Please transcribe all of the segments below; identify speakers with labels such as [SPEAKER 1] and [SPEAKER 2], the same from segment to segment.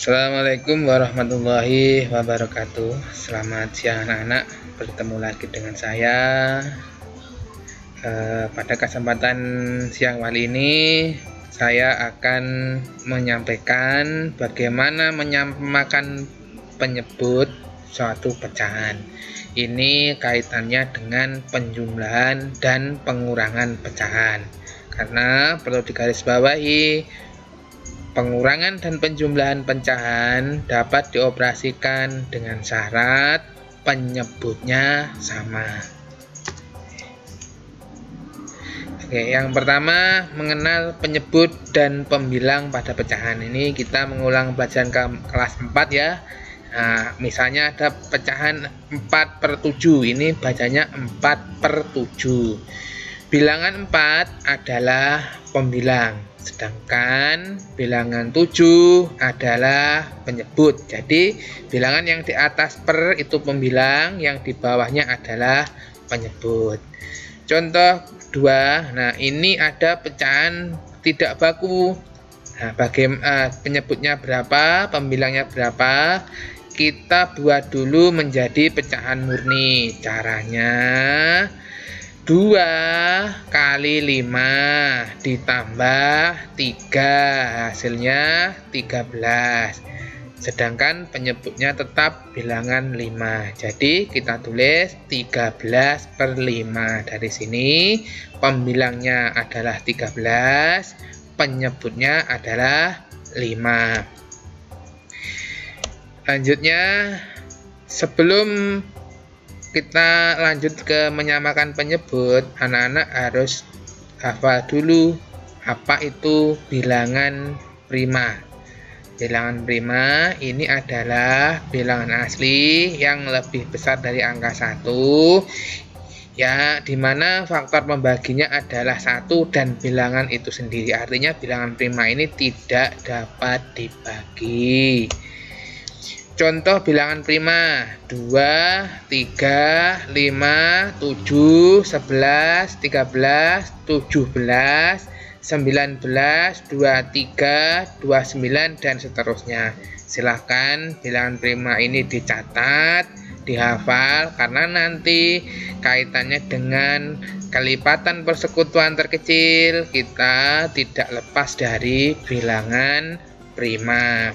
[SPEAKER 1] Assalamualaikum warahmatullahi wabarakatuh. Selamat siang anak-anak. Bertemu lagi dengan saya. Pada kesempatan siang kali ini saya akan menyampaikan bagaimana menyamakan penyebut suatu pecahan. Ini kaitannya dengan penjumlahan dan pengurangan pecahan. Karena perlu digarisbawahi, pengurangan dan penjumlahan pecahan dapat dioperasikan dengan syarat penyebutnya sama. Oke, yang pertama mengenal penyebut dan pembilang pada pecahan. Ini kita mengulang pelajaran kelas 4 ya. Nah, misalnya ada pecahan 4/7. Ini bacanya 4/7. Bilangan 4 adalah pembilang, sedangkan bilangan 7 adalah penyebut. Jadi bilangan yang di atas per itu pembilang, yang di bawahnya adalah penyebut. Contoh 2, nah ini ada pecahan tidak baku. Nah, penyebutnya berapa, pembilangnya berapa, kita buat dulu menjadi pecahan murni. Caranya 2 kali 5 ditambah 3, hasilnya 13. Sedangkan penyebutnya tetap bilangan 5. Jadi kita tulis 13/5. Dari sini pembilangnya adalah 13, penyebutnya adalah 5. Lanjutnya, sebelum kita lanjut ke menyamakan penyebut, anak-anak harus hafal dulu apa itu bilangan prima. Bilangan prima ini adalah bilangan asli yang lebih besar dari angka 1, ya, dimana faktor pembaginya adalah 1 dan bilangan itu sendiri. Artinya bilangan prima ini tidak dapat dibagi. Contoh bilangan prima: 2, 3, 5, 7, 11, 13, 17, 19, 23, 29, dan seterusnya. Silahkan bilangan prima ini dicatat, dihafal, karena nanti kaitannya dengan kelipatan persekutuan terkecil, kita tidak lepas dari bilangan prima.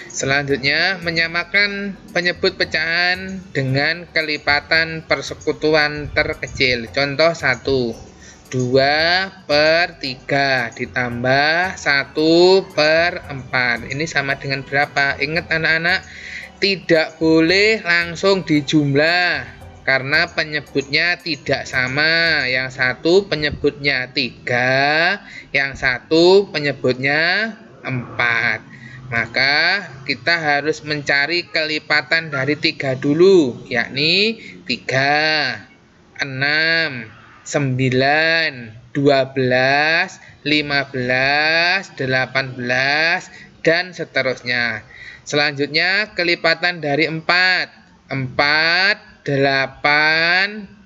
[SPEAKER 1] Selanjutnya, menyamakan penyebut pecahan dengan kelipatan persekutuan terkecil. Contoh 1, 2/3 ditambah 1/4. Ini sama dengan berapa? Ingat anak-anak, tidak boleh langsung dijumlah karena penyebutnya tidak sama. Yang satu penyebutnya 3, yang satu penyebutnya 4. Maka kita harus mencari kelipatan dari 3 dulu, yakni 3, 6, 9, 12, 15, 18, dan seterusnya. Selanjutnya kelipatan dari 4, 8,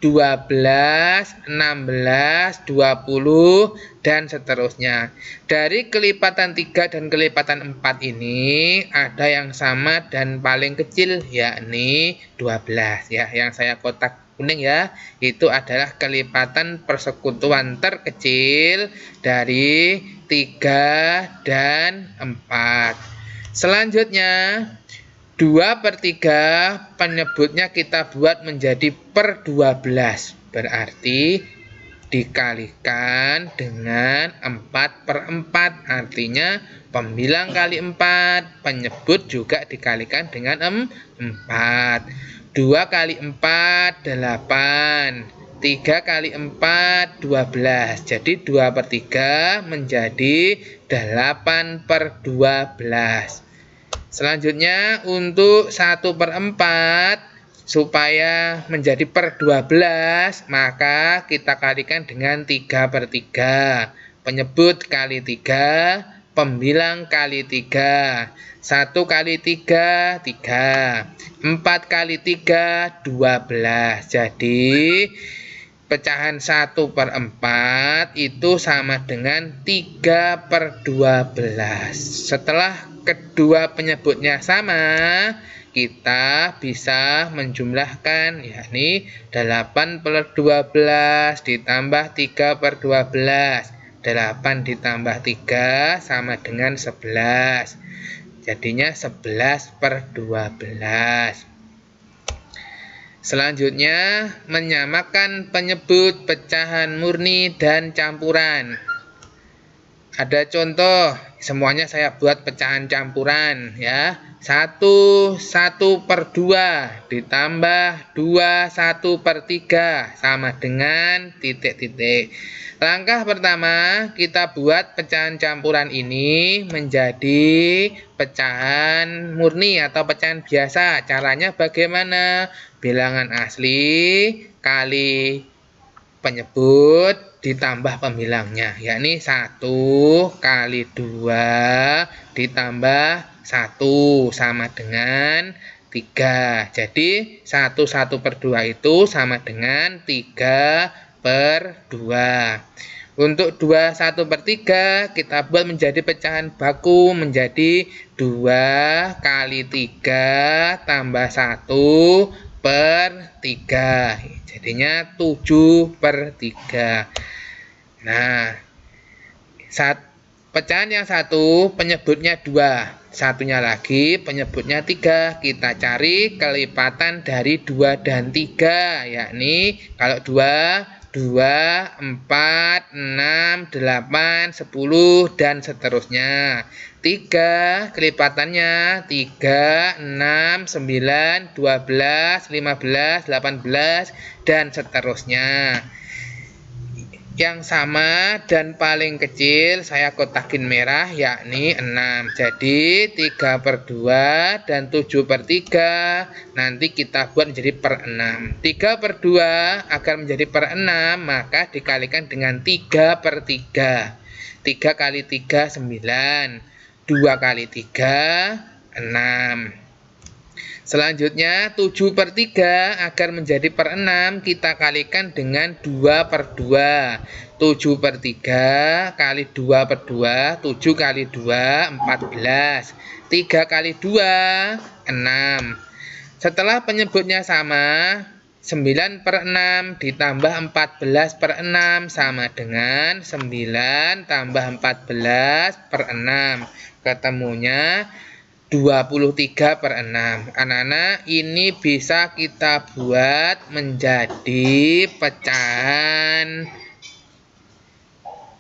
[SPEAKER 1] 12, 16, 20, dan seterusnya. Dari kelipatan 3 dan kelipatan 4 ini ada yang sama dan paling kecil, yakni 12 ya. Yang saya kotak kuning ya, itu adalah kelipatan persekutuan terkecil dari 3 dan 4. Selanjutnya 2/3 penyebutnya kita buat menjadi per 12, berarti dikalikan dengan 4/4, artinya pembilang kali 4, penyebut juga dikalikan dengan 4. 2 kali 4 8, 3 kali 4 12, jadi 2/3 menjadi 8/12. Selanjutnya untuk 1/4 supaya menjadi per 12, maka kita kalikan dengan 3/3. Penyebut kali 3, pembilang kali 3. 1 kali 3, 3. 4 kali 3, 12. Jadi pecahan 1/4 itu sama dengan 3/12. Setelah kedua penyebutnya sama, kita bisa menjumlahkan, yakni 8/12 ditambah 3/12. 8 ditambah 3 sama dengan 11. Jadinya 11/12. Selanjutnya, menyamakan penyebut pecahan murni dan campuran. Ada contoh, semuanya saya buat pecahan campuran ya. 1/2 ditambah 2 1/3 sama dengan titik-titik. Langkah pertama, kita buat pecahan campuran ini menjadi pecahan murni atau pecahan biasa. Caranya bagaimana? Bilangan asli kali penyebut ditambah pembilangnya, yakni 1 kali 2 ditambah 1 sama dengan 3. Jadi 1/2 itu sama dengan 3/2. Untuk 2 1/3 kita buat menjadi pecahan baku menjadi 2 kali 3 tambah 1/3. Jadinya 7/3. Nah, pecahan yang satu penyebutnya 2, satunya lagi penyebutnya 3. Kita cari kelipatan dari 2 dan 3, yakni kalau 2 2, 4, 6, 8, 10 dan seterusnya. 3 kelipatannya 3, 6, 9, 12, 15, 18 dan seterusnya. Yang sama dan paling kecil saya kotakin merah, yakni 6. Jadi 3/2 dan 7/3 nanti kita buat menjadi per 6. 3/2 agar menjadi per 6 maka dikalikan dengan 3/3. 3 kali 3 9, 2 kali 3 6. Selanjutnya 7/3 agar menjadi per 6 kita kalikan dengan 2/2. 7/3 kali 2/2, 7 kali 2 14. 3 kali 2 6. Setelah penyebutnya sama, 9/6 ditambah 14/6 sama dengan 9 tambah 14/6. Ketemunya 23/6. Anak-anak, ini bisa kita buat menjadi pecahan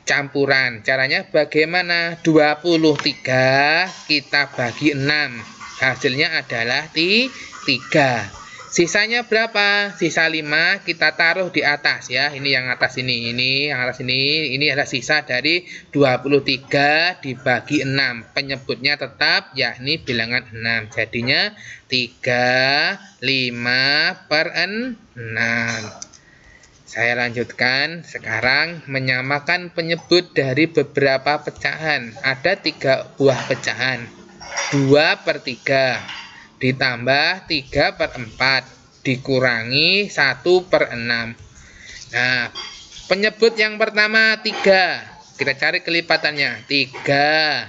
[SPEAKER 1] campuran. Caranya bagaimana? 23 kita bagi 6. Hasilnya adalah 3. Sisanya berapa? Sisa 5 kita taruh di atas ya. Ini yang atas ini. Ini yang atas ini. Ini adalah sisa dari 23 dibagi 6. Penyebutnya tetap yakni bilangan 6. Jadinya 3, 5/6. Saya lanjutkan sekarang menyamakan penyebut dari beberapa pecahan. Ada 3 buah pecahan. 2/3 ditambah 3/4 dikurangi 1/6. Nah, penyebut yang pertama 3. Kita cari kelipatannya. 3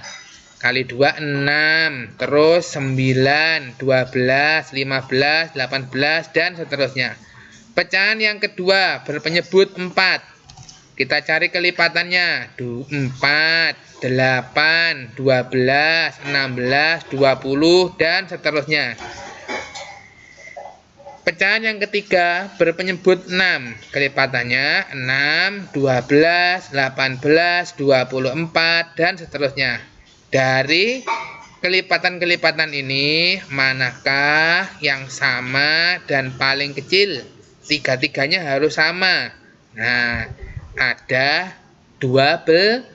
[SPEAKER 1] kali 2 6, terus 9, 12, 15, 18 dan seterusnya. Pecahan yang kedua berpenyebut 4. Kita cari kelipatannya. 4, 8, 12, 16, 20 dan seterusnya. Pecahan yang ketiga berpenyebut 6. Kelipatannya 6, 12, 18, 24 dan seterusnya. Dari kelipatan-kelipatan ini manakah yang sama dan paling kecil? Tiga-tiganya harus sama. Nah, ada 12.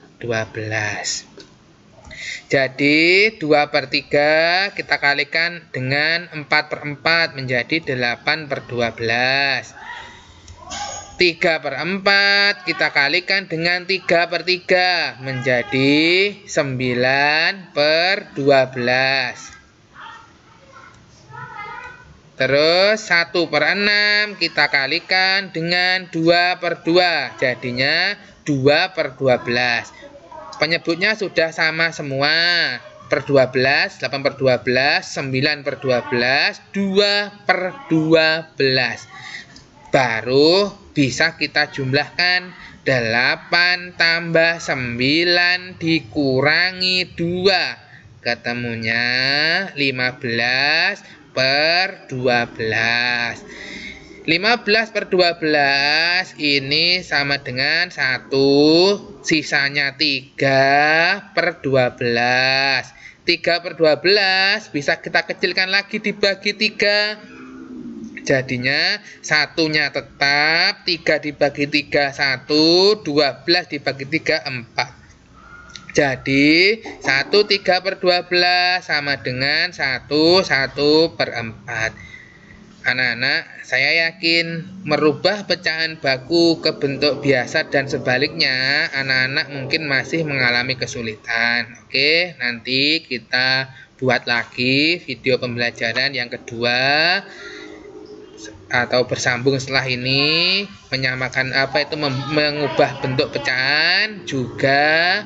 [SPEAKER 1] Jadi 2/3 kita kalikan dengan 4/4 menjadi 8/12. 3/4 kita kalikan dengan 3/3 menjadi 9/12. Terus 1/6 kita kalikan dengan 2/2. Jadinya 2/12. Penyebutnya sudah sama semua. Per 12, 8/12, 9/12, 2/12. Baru bisa kita jumlahkan 8 tambah 9 dikurangi 2. Ketemunya 15/12. 15/12 ini sama dengan 1, sisanya 3/12. 3/12 bisa kita kecilkan lagi dibagi 3. Jadinya satunya tetap 3 dibagi 3 1, 12 dibagi 3 4. Jadi 1 3/12 sama dengan 1/4. Anak-anak, saya yakin merubah pecahan baku ke bentuk biasa dan sebaliknya anak-anak mungkin masih mengalami kesulitan. Oke, nanti kita buat lagi video pembelajaran yang kedua atau bersambung setelah ini, menyamakan mengubah bentuk pecahan, juga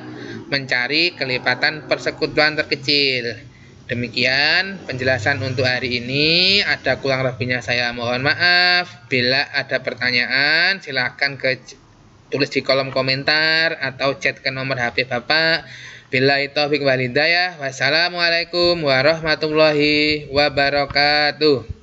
[SPEAKER 1] mencari kelipatan persekutuan terkecil. Demikian penjelasan untuk hari ini. Ada kurang lebihnya saya mohon maaf. Bila ada pertanyaan silahkan tulis di kolom komentar atau chat ke nomor HP Bapak. Billahi taufiq wal hidayah. Wassalamualaikum warahmatullahi wabarakatuh.